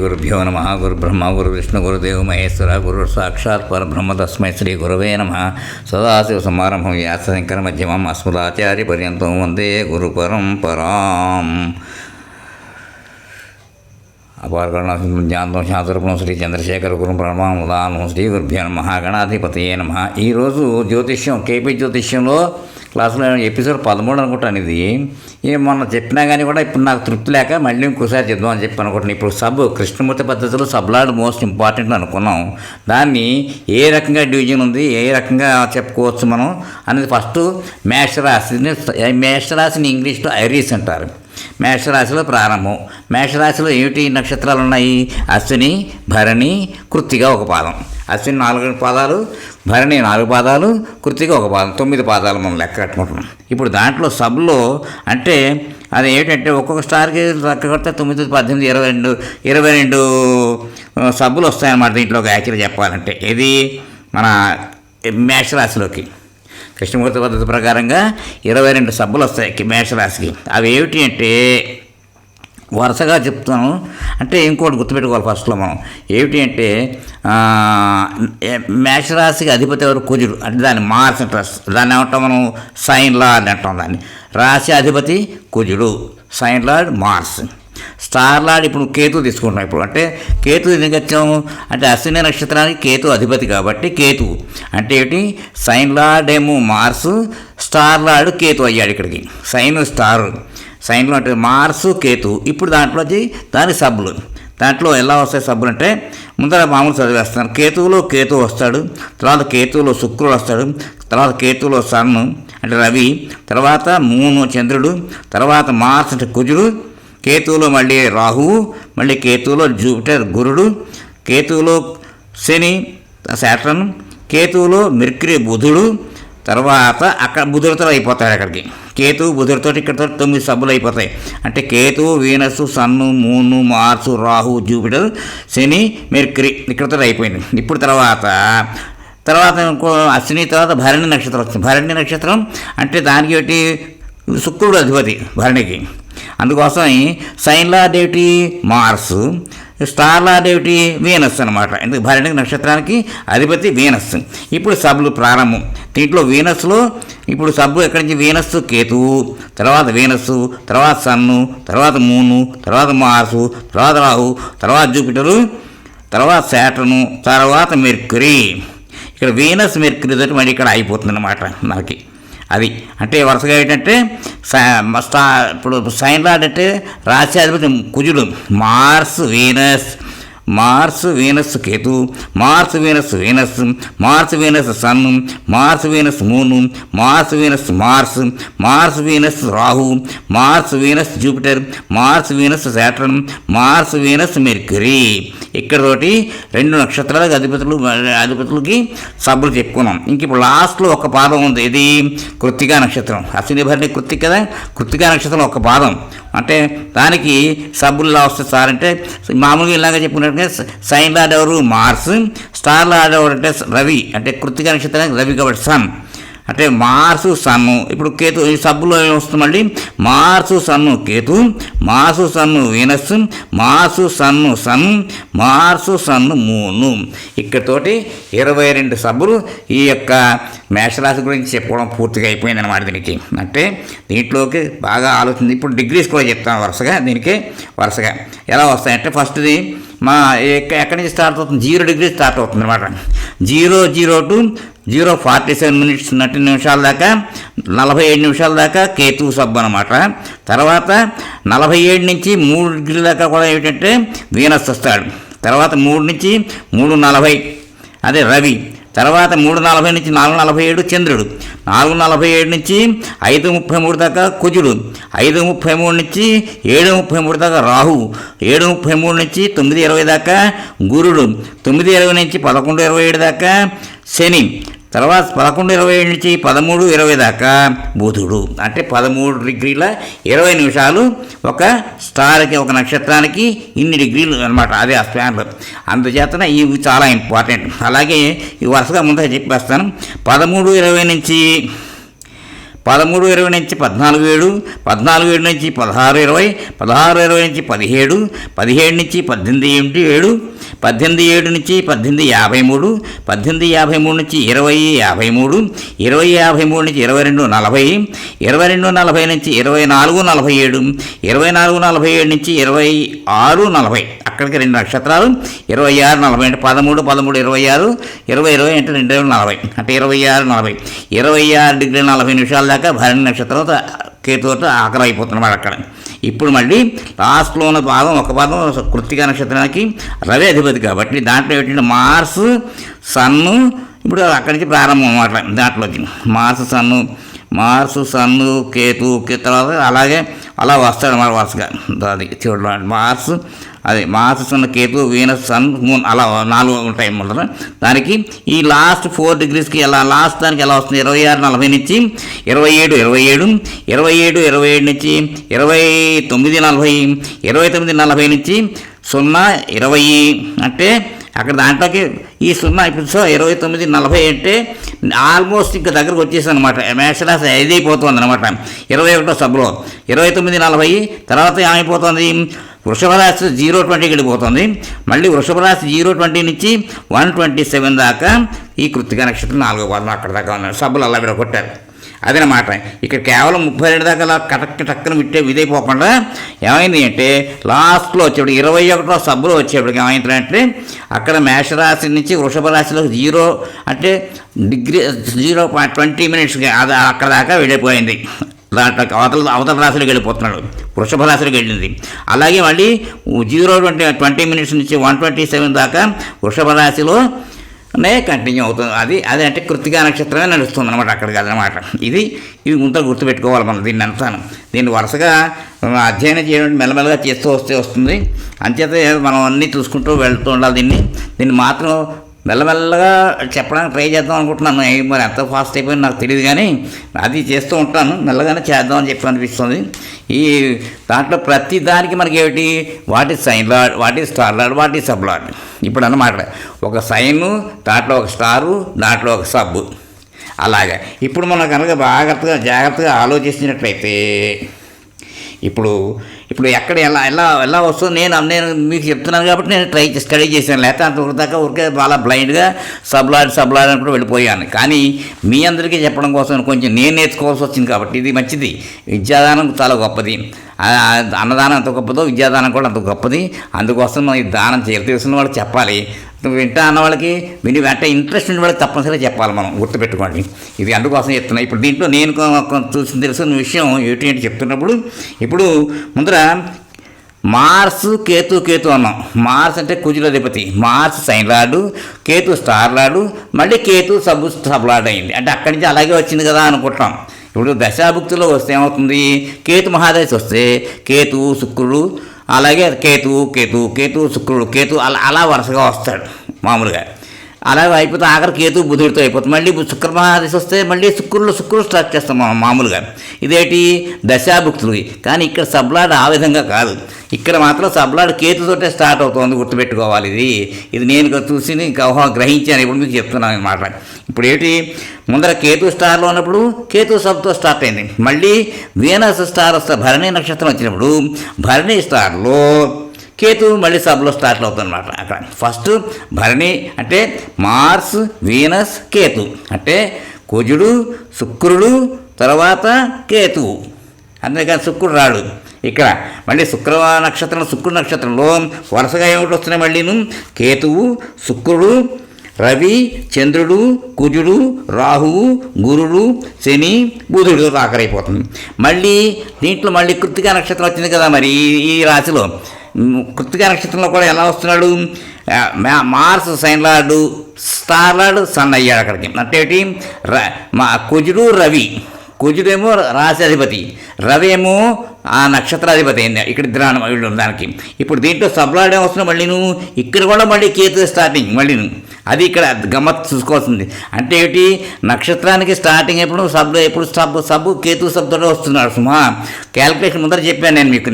గురుభ్యో నమ. గురుబ్రహ్మ గురువిష్ణు గురుదేవ మహేశ్వర గురు సాక్షాత్ పరబ్రహ్మ తస్మై శ్రీ గురవే నమ. సదాశివ సమారంభం వ్యాసశంకర మధ్యమం అస్మదాచార్య పర్యంతం వందే గురు పరంపరాం. అపారగణ జ్ఞానం శాస్త్రపురం శ్రీ చంద్రశేఖర గురు ప్రణామం. శ్రీ గురుభ్యో నమ. గణాధిపతయే నమ. ఈరోజు జ్యోతిష్యం కేపీ జ్యోతిష్యంలో క్లాసులో ఎపిసోడ్ 13 అనుకుంటాను. ఇది మొన్న చెప్పినా కానీ కూడా ఇప్పుడు నాకు తృప్తి లేక మళ్ళీ ఇంకోసారి చెప్దాం అని చెప్పి అనుకుంటున్నాను. ఇప్పుడు కృష్ణమూర్తి పద్ధతిలో సబ్లాడ్ మోస్ట్ ఇంపార్టెంట్ అనుకున్నాం. దాన్ని ఏ రకంగా డివిజన్ ఉంది, ఏ రకంగా చెప్పుకోవచ్చు మనం అనేది ఫస్ట్ మేషరాశిని ఇంగ్లీష్లో ఐరీస్ అంటారు. మేషరాశిలో ప్రారంభం. మేషరాశిలో ఏమిటి నక్షత్రాలు ఉన్నాయి? అశ్విని, భరణి, కృత్తిక ఒక పాదం. అశ్విని 4 పాదాలు, భరణి 4 పాదాలు, కృత్తిక ఒక పాదం, 9 పాదాలు మనం లెక్క కట్టుకుంటున్నాం. ఇప్పుడు దాంట్లో సబ్లో అంటే అది ఏమిటంటే ఒక్కొక్క స్టార్కి లెక్క కడితే 9, 18, 22 సబ్బులు వస్తాయన్నమాట దీంట్లోకి. యాక్చువల్గా చెప్పాలంటే ఇది మన మేషరాశిలోకి కృష్ణమూర్తి పద్ధతి ప్రకారంగా 22 సబ్బులు వస్తాయి మేషరాశికి. అవి ఏమిటి అంటే వరుసగా చెప్తాను. అంటే ఇంకోటి గుర్తుపెట్టుకోవాలి ఫస్ట్లో మనం. ఏమిటి అంటే మేషరాశికి అధిపతి ఎవరు? కుజుడు. అంటే దాన్ని మార్స్ అంటారు. దాన్ని ఏమంటాం మనం? సైన్ లార్డ్ అంటాం దాన్ని. రాశి అధిపతి కుజుడు, sign lord Mars. Star lord ఇప్పుడు కేతు తీసుకుంటున్నాం. ఇప్పుడు అంటే కేతు ఎందుకు వచ్చాము అంటే అశ్విని నక్షత్రానికి కేతు అధిపతి కాబట్టి కేతు అంటే ఏంటి? సైన్ లార్డ్ ఏమో మార్సు, స్టార్ లార్డ్ కేతు అయ్యాడు ఇక్కడికి. సైన్లో అంటే మార్సు కేతు. ఇప్పుడు దాంట్లో దాని సబ్బులు. దాంట్లో ఎలా వస్తాయి సబ్బులు అంటే ముందర మామూలు చదివేస్తాను. కేతువులో కేతు వస్తాడు, తర్వాత కేతువులో శుక్రుడు వస్తాడు, తర్వాత కేతువులో సన్ను అంటే రవి, తర్వాత మూను చంద్రుడు, తర్వాత మార్స్ అంటే కుజుడు, కేతువులో మళ్ళీ రాహువు, మళ్ళీ కేతువులో జూపిటర్ గురుడు, కేతువులో శని శాటర్న్, కేతువులో మెర్క్యూరీ బుధుడు, తర్వాత అక్కడ బుధుడితో అయిపోతాడు. అక్కడికి కేతువు బుధుడితో ఇక్కడతో 9 సబ్బులు అయిపోతాయి. అంటే కేతువు, వీనస్, సన్ను, మూను, మార్సు, రాహు, జూపిటర్, శని, మెర్క్యూరీ ఇక్కడతో అయిపోయింది. ఇప్పుడు తర్వాత ఇంకో అశ్విని తర్వాత భరణి నక్షత్రం వస్తుంది. భరణి నక్షత్రం అంటే దానికి ఒకటి శుక్రుడు అధిపతి భరణికి. అందుకోసం సైన్ లార్డ్ ఏమిటి? మార్స్, స్టార్ లార్డ్ ఏమిటి? వీనస్ అనమాట. ఎందుకు? భరణి నక్షత్రానికి అధిపతి వీనస్. ఇప్పుడు సబ్బులు ప్రారంభం. దీంట్లో వీనస్లో ఇప్పుడు సబ్బు ఎక్కడి నుంచి? వీనస్ కేతువు, తర్వాత వీనస్, తర్వాత సన్ను, తర్వాత మూను, తర్వాత మార్సు, తర్వాత రాహు, తర్వాత జూపిటరు, తర్వాత శాటర్ను, తర్వాత మెర్క్యూరీ. ఇక్కడ వీనస్ మెర్క్యూరీ తోటి మళ్ళీ ఇక్కడ అయిపోతుంది అన్నమాట మనకి. అది అంటే వరుసగా ఏంటంటే ఇప్పుడు సైన్ లార్డ్ అంటే రాశి అధిపతి కుజుడు, Mars Venus Ketu, Mars Venus sun, Mars Venus moon, Mars Venus Rahu, Mars Venus Jupiter, Mars Venus Saturn, Mars Venus Mercury. ఇక్కడతోటి 2 నక్షత్రాలకు అధిపతులకి సబ్బులు చెప్పుకున్నాం. ఇంక ఇప్పుడు లాస్ట్లో ఒక పాదం ఉంది. ఇది కృత్తికా నక్షత్రం. అశ్విని భరణి కృత్తిక కదా. కృత్తికా నక్షత్రం ఒక పాదం అంటే దానికి సబ్బులు ఇలా వస్తాయి సార్ అంటే మామూలుగా ఇలాగ చెప్పుకున్నట్టుగా సైన్ లార్డ్ ఎవరు? మార్స్, స్టార్ లార్డ్ ఎవరు అంటే రవి. అంటే కృత్తికా నక్షత్రానికి రవి కాబట్టి సన్ అంటే మార్సు సన్ను. ఇప్పుడు కేతు ఈ సబ్బులో వస్తుంది మళ్ళీ మార్సు సన్ను కేతు, మార్సు సన్ను వీనస్, మార్సు సన్ను సన్, మార్సు సన్ను మూను. ఇక్కడతోటి 22 సబ్బులు ఈ యొక్క మేషరాశి గురించి చెప్పుకోవడం పూర్తిగా అయిపోయింది అన్నమాట. దీనికి అంటే దీంట్లోకి బాగా ఆలోచన. ఇప్పుడు డిగ్రీస్ కూడా చెప్తాను వరుసగా. దీనికి వరుసగా ఎలా వస్తాయంటే ఫస్ట్ది ఎక్కడి నుంచి స్టార్ట్ అవుతుంది? 0 డిగ్రీ స్టార్ట్ అవుతుంది అనమాట. 0 to 0:47 minutes 30 నిమిషాల దాకా 47 నిమిషాల దాకా కేతువు సబ్బు అనమాట. తర్వాత 47 నుంచి 3 డిగ్రీల దాకా కూడా ఏమిటంటే వీనస్ వస్తాడు. తర్వాత 3 నుంచి 3:40 అదే రవి. తర్వాత 3:40 నుంచి 4:47 చంద్రుడు. 4:47 నుంచి 5:33 దాకా కుజుడు. 5:33 నుంచి 7:33 దాకా రాహు. 7:33 నుంచి 9:20 దాకా గురుడు. 9:20 నుంచి 11:27 దాకా శని. తర్వాత 11:27 నుంచి 13:20 దాకా బుధుడు. అంటే 13 డిగ్రీల 20 నిమిషాలు ఒక స్టార్కి, ఒక నక్షత్రానికి ఇన్ని డిగ్రీలు అనమాట. అదే ఆ స్పాన్లో. అందుచేతన ఇవి చాలా ఇంపార్టెంట్. అలాగే ఈ వరుసగా ముందుగా చెప్పేస్తాను. 13:20 నుంచి 13-20 నుంచి 14-7, 14-7 నుంచి 16-20, 16-20 నుంచి 17, 17 నుంచి 18-7, 18-7 నుంచి 18-53, 18-53 నుంచి 20-53, 20-53 నుంచి 22-40, 22-40 నుంచి 24-47, 24-47 నుంచి 26-40, అక్కడికి 2 నక్షత్రాలు 26-40 అంటే 13-13-26, 20-20 అంటే 2-40 అంటే 26-40, 26°40 దాకా భరణి నక్షత్రం కేతువుతో ఆఖరి అయిపోతున్నమాట అక్కడ. ఇప్పుడు మళ్ళీ లాస్ట్లో ఉన్న భాగం ఒక భాగం కృత్తికా నక్షత్రానికి రవి అధిపతి కాబట్టి దాంట్లో ఏంటంటే మార్స్ సన్ను ఇప్పుడు అక్కడి నుంచి ప్రారంభం అన్నమాట. దాంట్లోకి మార్స్ సన్ను కేతు తర్వాత అలాగే అలా వస్తాడు అన్నమాట వరుసగా. అది చూడండి Mars sun Ketu Venus sun moon అలా 4 ఉంటాయి మొదట. దానికి ఈ లాస్ట్ 4 degreesకి ఎలా లాస్ట్ దానికి ఎలా వస్తుంది 26-40 నుంచి 27-27, 27-27 నుంచి 29-40, 29-40 నుంచి 0-20 అంటే అక్కడ దాంట్లోకి ఈ 0 ఇప్పుడు 29-40 అంటే ఆల్మోస్ట్ ఇంకా దగ్గరకు వచ్చేసాను అనమాట. మేషరాశి అయిపోతుంది అనమాట 21వ సభలో. 29-40 తర్వాత ఏమైపోతుంది వృషభ రాశి 0-20కి వెళ్ళిపోతుంది. మళ్ళీ వృషభ రాశి 0-20 నుంచి 127 దాకా ఈ కృత్తికా నక్షత్రం 4వ పాదం అక్కడ దాకా ఉన్నారు. సభలు అలా విడగొట్టారు. అదనమాట. ఇక్కడ కేవలం 32 దాకా అలా టక్కన విదైపోకుండా ఏమైంది అంటే లాస్ట్లో వచ్చేప్పుడు 21వ సభలో వచ్చేప్పటికి ఏమైందంటే అక్కడ మేషరాశి నుంచి వృషభ రాశిలో 0 అంటే 0.20 minutesకి అది అక్కడ దాకా వెళ్ళిపోయింది. దాంట్లో అవతల రాశిలోకి వెళ్ళిపోతున్నాడు, వృషభ రాశిలోకి వెళ్ళింది. అలాగే మళ్ళీ 0-20 minutes నుంచి 127 దాకా వృషభ రాశిలోనే కంటిన్యూ అవుతుంది. అది అంటే కృత్తికా నక్షత్రమే నడుస్తుంది అనమాట అక్కడ కాదనమాట. ఇది ముందు గుర్తుపెట్టుకోవాలి మనం దీన్ని వరుసగా అధ్యయనం చేయడం మెల్లమెల్లగా చేస్తూ వస్తుంది. అంచేత మనం అన్నీ చూసుకుంటూ వెళ్తూ ఉండాలి. దీన్ని మాత్రం మెల్లమెల్లగా చెప్పడానికి ట్రై చేద్దాం అనుకుంటున్నాను. మరి ఎంత ఫాస్ట్ అయిపోయింది నాకు తెలియదు, కానీ అది చేస్తూ ఉంటాను. మెల్లగానే చేద్దామని చెప్పి అనిపిస్తుంది. ఈ దాంట్లో ప్రతి దానికి మనకి ఏమిటి what is sign lord, what is star lord, what is sub lord. ఇప్పుడు అన్నమాట ఒక సైను, దాంట్లో ఒక స్టారు, దాంట్లో ఒక సబ్బు. అలాగే ఇప్పుడు మనం కనుక జాగ్రత్తగా ఆలోచించినట్లయితే ఇప్పుడు ఎక్కడ ఎలా వస్తుందో నేను మీకు చెప్తున్నాను కాబట్టి నేను స్టడీ చేశాను. లేకపోతే అంతవరకు దాకా ఊరికే చాలా బ్లైండ్గా సబ్లాడ్ అని వెళ్ళిపోయాను. కానీ మీ అందరికీ చెప్పడం కోసం కొంచెం నేను నేర్చుకోవాల్సి వచ్చింది కాబట్టి ఇది మంచిది. విద్యాదానం చాలా గొప్పది. అన్నదానం ఎంత గొప్పదో విద్యాదానం కూడా అంత గొప్పది. అందుకోసం మనం ఈ దానం చేయాలి. తెలిసిన వాళ్ళు చెప్పాలి. వింటా అన్న వాళ్ళకి వెంట ఇంట్రెస్ట్ ఉన్న వాళ్ళకి తప్పనిసరిగా చెప్పాలి. మనం గుర్తుపెట్టుకోండి. ఇది అందుకోసం చెప్తున్నాను. ఇప్పుడు దీంట్లో నేను తెలుసుకున్న విషయం ఏంటి చెప్తున్నప్పుడు ఇప్పుడు ముందర మార్స్ కేతు అన్నాం. మార్స్ అంటే కుజుల అధిపతి, Mars sign lord, Ketu star lord, మళ్ళీ కేతు సబ్ లార్డ్ అయింది. అంటే అక్కడి నుంచి అలాగే వచ్చింది కదా అనుకుంటాం. ఇప్పుడు దశాభుక్తిలో వస్తే ఏమవుతుంది, కేతు మహాదశ వస్తే కేతు శుక్రుడు, అలాగే కేతు శుక్రుడు అలా వరుసగా వస్తాడు మామూలుగా. అలా అయిపోతే ఆఖరి కేతు బుధుడితో అయిపోతుంది. మళ్ళీ శుక్ర మహాదశ వస్తే మళ్ళీ శుక్రుడు స్టార్ట్ చేస్తాం మనం మామూలుగా. ఇదేంటి దశాభుక్తులు. కానీ ఇక్కడ సబ్లాడ్ ఆ విధంగా కాదు. ఇక్కడ మాత్రం సబ్లాడ్ కేతుతోటే స్టార్ట్ అవుతుంది. గుర్తుపెట్టుకోవాలి. ఇది నేను చూసి గ్రహించాను. ఇప్పుడు మీకు చెప్తున్నాను అనమాట. ఇప్పుడు ఏంటి ముందర కేతు స్టార్లో ఉన్నప్పుడు కేతు సబ్తో స్టార్ట్ అయింది. మళ్ళీ వీనస్ స్టార్ వస్తే భరణి నక్షత్రం వచ్చినప్పుడు భరణి స్టార్లో కేతు మళ్ళీ సబ్లో స్టార్ట్ అవుతుంది అనమాట. అక్కడ ఫస్ట్ భరణి అంటే మార్స్, వీనస్, కేతు అంటే కుజుడు, శుక్రుడు, తర్వాత కేతువు. అందుకని శుక్రుడు రాడు. ఇక్కడ మళ్ళీ శుక్రుడు నక్షత్రంలో వరుసగా ఏమిటి వస్తున్నాయి మళ్ళీను కేతువు, శుక్రుడు, రవి, చంద్రుడు, కుజుడు, రాహువు, గురుడు, శని, బుధుడు ఆఖరైపోతుంది. మళ్ళీ దీంట్లో మళ్ళీ కృత్తికా నక్షత్రం వచ్చింది కదా. మరి ఈ రాశిలో కృత్తికా నక్షత్రంలో కూడా ఎలా వస్తున్నాడు, Mars sign lord, star lord sun అయ్యాడు అక్కడికి. అంటే కుజుడు, రవి. కుజుడేమో రాశి అధిపతి, రవి ఏమో ఆ నక్షత్రాధిపతి అయింది. ఇక్కడ ఇద్దరు దానికి. ఇప్పుడు దీంట్లో సబ్లాడ్ ఏమొస్తున్నా మళ్ళీ ఇక్కడ కూడా మళ్ళీ కేతు స్టార్టింగ్ మళ్ళీ అది ఇక్కడ గమ్మత్ చూసుకోవాల్సింది. అంటే ఏంటి నక్షత్రానికి స్టార్టింగ్ ఎప్పుడు సబ్బు కేతు సబ్తో వస్తున్నాడు. సుమా క్యాలిక్యులేషన్ ముందర చెప్పాను నేను మీకు.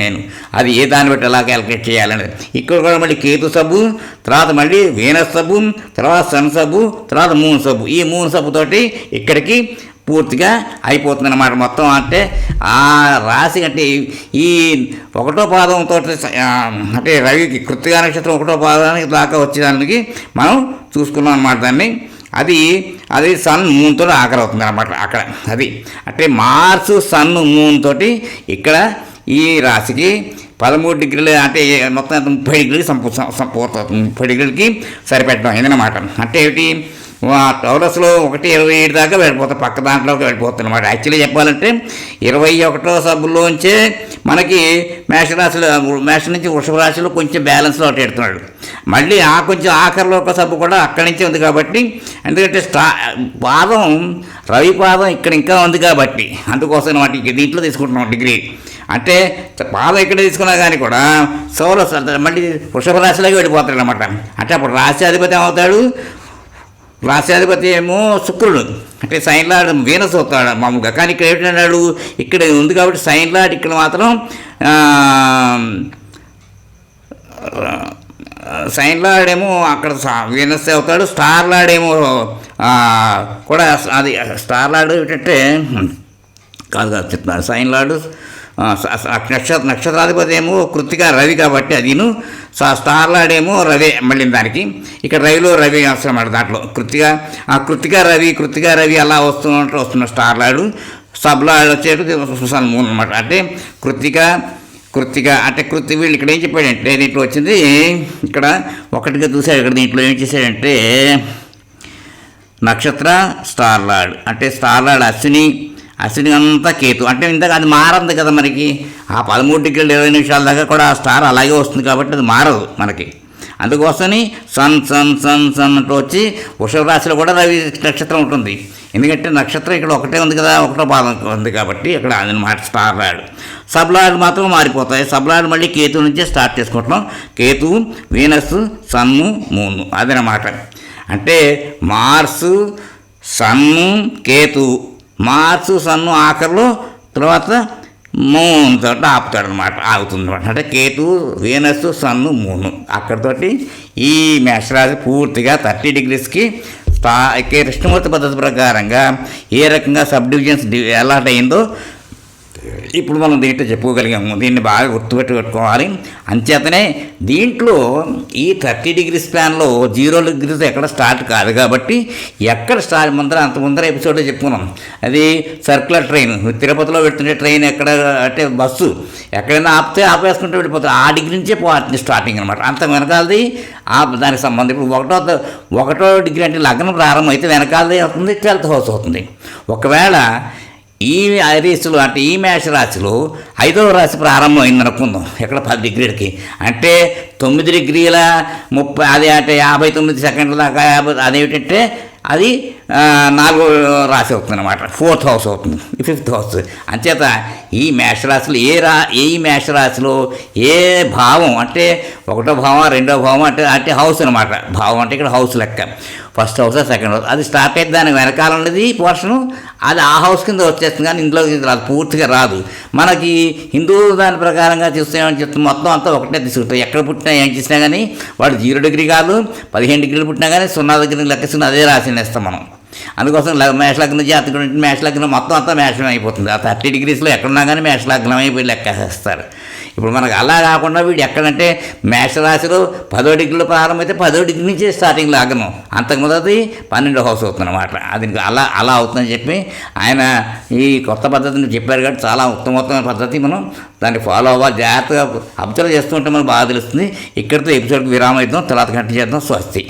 అది ఏ దాన్ని బట్టి ఎలా క్యాలిక్యులేట్ చేయాలనేది. ఇక్కడ కూడా మళ్ళీ కేతు సబ్బు, తర్వాత మళ్ళీ వీనస్ సబ్బు, తర్వాత సన్ సబ్బు, తర్వాత మూన్ సబ్బు. ఈ మూన్ సబ్బుతోటి ఇక్కడికి పూర్తిగా అయిపోతుంది అన్నమాట మొత్తం. అంటే ఆ రాశి అంటే ఈ ఒకటో పాదంతో అంటే రవికి కృత్తికా నక్షత్రం ఒకటో పాదానికి దాకా వచ్చేదానికి మనం చూసుకున్నాం అన్నమాట దాన్ని. అది సన్ మూన్తో ఆఖరి అవుతుంది అన్నమాట అక్కడ. అది అంటే మార్సు సన్ మూన్ తోటి ఇక్కడ ఈ రాశికి 13 డిగ్రీలు అంటే మొత్తం 30 డిగ్రీలకి పూర్తవుతుంది. 30 డిగ్రీలకి సరిపెట్టడం అయిందన్నమాట. అంటే ఏమిటి, టౌరస్లో 1:27 దాకా వెళ్ళిపోతాయి, పక్క దాంట్లోకి వెళ్ళిపోతుంది అనమాట. యాక్చువల్లీ చెప్పాలంటే 21వ సబ్బుల్లోంచే మనకి మేషం నుంచి వృషభ రాశిలో కొంచెం బ్యాలెన్స్లో అటు ఎడుతున్నాడు. మళ్ళీ కొంచెం ఆఖరిలో ఒక సబ్బు కూడా అక్కడి నుంచే ఉంది కాబట్టి, ఎందుకంటే పాదం రవి పాదం ఇక్కడ ఇంకా ఉంది కాబట్టి అందుకోసం వాటి దీంట్లో తీసుకుంటున్నాం డిగ్రీ. అంటే పాదం ఇక్కడ తీసుకున్నా కానీ కూడా మళ్ళీ వృషభ రాశిలోకి వెళ్ళిపోతాడు అనమాట. అంటే అప్పుడు రాశ్యాధిపతి ఏమవుతాడు, రాశ్యాధిపతి ఏమో శుక్రుడు, అంటే సైన్ లార్డ్ వీనస్ అవుతాడు మామూలుగా. కానీ ఇక్కడ ఏంటన్నాడు, ఇక్కడ ఉంది కాబట్టి సైన్ లార్డ్ ఇక్కడ మాత్రం సైన్ లార్డ్ ఏమో అక్కడ వీనస్ అవుతాడు. స్టార్ లార్డ్ ఏమో కూడా అది స్టార్ లార్డ్ ఏంటంటే కాదు చెప్తున్నాను, సైన్ లార్డు నక్షత్రాధిపతి ఏమో కృత్తికా రవి కాబట్టి అదిను, స్టార్ లార్డ్ ఏమో రవి మళ్ళీ దానికి. ఇక్కడ రవి వస్తున్నమాట దాంట్లో కృత్తికా రవి అలా వస్తున్న స్టార్ లార్డు. సబ్ లార్డ్ వచ్చేటప్పుడు సన్ మూన్ అనమాట. అంటే కృత్తిక అంటే వీళ్ళు ఇక్కడ ఏం చెప్పాడంటే, దీంట్లో వచ్చింది ఇక్కడ ఒకటిగా చూశాడు. ఇక్కడ దీంట్లో ఏం చేశాడంటే నక్షత్ర స్టార్ లార్డ్, అంటే స్టార్ లార్డ్ అశ్విని అంతా కేతు. అంటే ఇంతగా అది మారదు కదా మనకి, ఆ 13 డిగ్రీలు 20 నిమిషాల దాకా కూడా ఆ స్టార్ అలాగే వస్తుంది కాబట్టి అది మారదు మనకి. అందుకోసమని సన్ అంటూ వచ్చి వృషభ రాశిలో కూడా రవి నక్షత్రం ఉంటుంది. ఎందుకంటే నక్షత్రం ఇక్కడ ఒకటే ఉంది కదా, ఒకటో పాదం ఉంది కాబట్టి ఇక్కడ అదనమాట స్టార్ లార్డ్. సబ్ లార్డ్ మాత్రం మారిపోతాయి. సబ్ లార్డ్ మళ్ళీ కేతు నుంచే స్టార్ట్ చేసుకుంటున్నాం. కేతు, వీనస్, సన్ను, మూను అదనమాట. అంటే మార్సు, సన్ను, కేతు, మార్సు సన్ను ఆఖరిలో తర్వాత మూన్ తోటి ఆపుతాడు అనమాట, ఆగుతుంది అనమాట. అంటే కేతు, వీనస్, సన్ను, మూను అక్కడితోటి ఈ మేషరాశి పూర్తిగా 30 డిగ్రీస్కి కృష్ణమూర్తి పద్ధతి ప్రకారంగా ఏ రకంగా సబ్ డివిజన్స్ అలాట్ అయిందో ఇప్పుడు మనం దీంట్లో చెప్పుకోగలిగాము. దీన్ని బాగా గుర్తుపెట్టుకోవాలి. అంచేతనే దీంట్లో ఈ 30 డిగ్రీ స్పాన్లో 0 డిగ్రీస్ ఎక్కడ స్టార్ట్ కాదు కాబట్టి ఎక్కడ స్టార్ట్ అంత ముందర ఎపిసోడ్లో చెప్పుకున్నాం. అది సర్క్యులర్ ట్రైన్, తిరుపతిలో పెడుతుంటే ట్రైన్ ఎక్కడ అంటే బస్సు ఎక్కడైనా ఆపేసుకుంటూ వెళ్ళిపోతుంది. ఆ డిగ్రీ నుంచే పోతుంది స్టార్టింగ్ అనమాట. అంత వెనకాలది దానికి సంబంధం. ఇప్పుడు ఒకటో డిగ్రీ అంటే లగ్నం ప్రారంభం అయితే వెనకాలది అవుతుంది, 12th హౌస్ అవుతుంది. ఒకవేళ ఈ ఐరీస్లో అంటే ఈ మేష రాశిలో 5వ రాశి ప్రారంభం అయింది అనుకుందాం, ఎక్కడ 10 డిగ్రీలకి అంటే 9 డిగ్రీల 30 అది అంటే 59 సెకండ్ల దాకా అదేమిటంటే అది 4వ రాశి అవుతుంది అనమాట. 4th హౌస్ అవుతుంది, 5th హౌస్. అంచేత ఈ మేషరాశిలో ఈ మేషరాశిలో ఏ భావం అంటే 1వ భావం 2వ భావం అంటే హౌస్ అనమాట. భావం అంటే ఇక్కడ హౌస్ లెక్క, ఫస్ట్ హౌస్ సెకండ్ హౌస్ అది స్టార్ట్ అయితే దానికి వెనకాల ఉన్నది పోర్షను అది ఆ హౌస్ కింద వచ్చేస్తుంది. కానీ ఇందులో రాదు, పూర్తిగా రాదు. మనకి హిందూ దాని ప్రకారంగా చూస్తామని చెప్తే మొత్తం అంతా ఒకటే తీసుకుంటాం. ఎక్కడ పుట్టినా ఏం చేసినా కానీ వాడు 0 డిగ్రీ కాదు, 15 డిగ్రీలు పుట్టినా కానీ 0 డిగ్రీ లెక్కసుకుని అదే రాశిని వేస్తాం మనం. అందుకోసం మేషలగ్నం జాతకుడు మేషలగ్నం మొత్తం అంతా మేషం అయిపోతుంది. ఆ 30 డిగ్రీస్లో ఎక్కడున్నా కానీ మేషలగ్నం అయిపోయి లెక్కేస్తారు. ఇప్పుడు మనకు అలా కాకుండా వీడు ఎక్కడంటే మేషరాశిలో 10వ డిగ్రీలో ప్రారంభమైతే 10వ డిగ్రీ నుంచే స్టార్టింగ్ లగ్నం, అంతకు మొదటి 12వ హౌస్ అవుతుంది అనమాట. అది అలా అవుతుందని చెప్పి ఆయన ఈ కొత్త పద్ధతిని చెప్పారు కాబట్టి చాలా ఉత్తమోత్తమైన పద్ధతి. మనం దాన్ని ఫాలో అవ్వాలి, జాగ్రత్తగా అబ్జర్వ్ చేస్తూ ఉంటే మనకు బాగా తెలుస్తుంది. ఇక్కడితో ఎపిసోడ్కి విరామం ఇద్దాం, తర్వాత కంటిన్యూ చేద్దాం. స్వస్తి.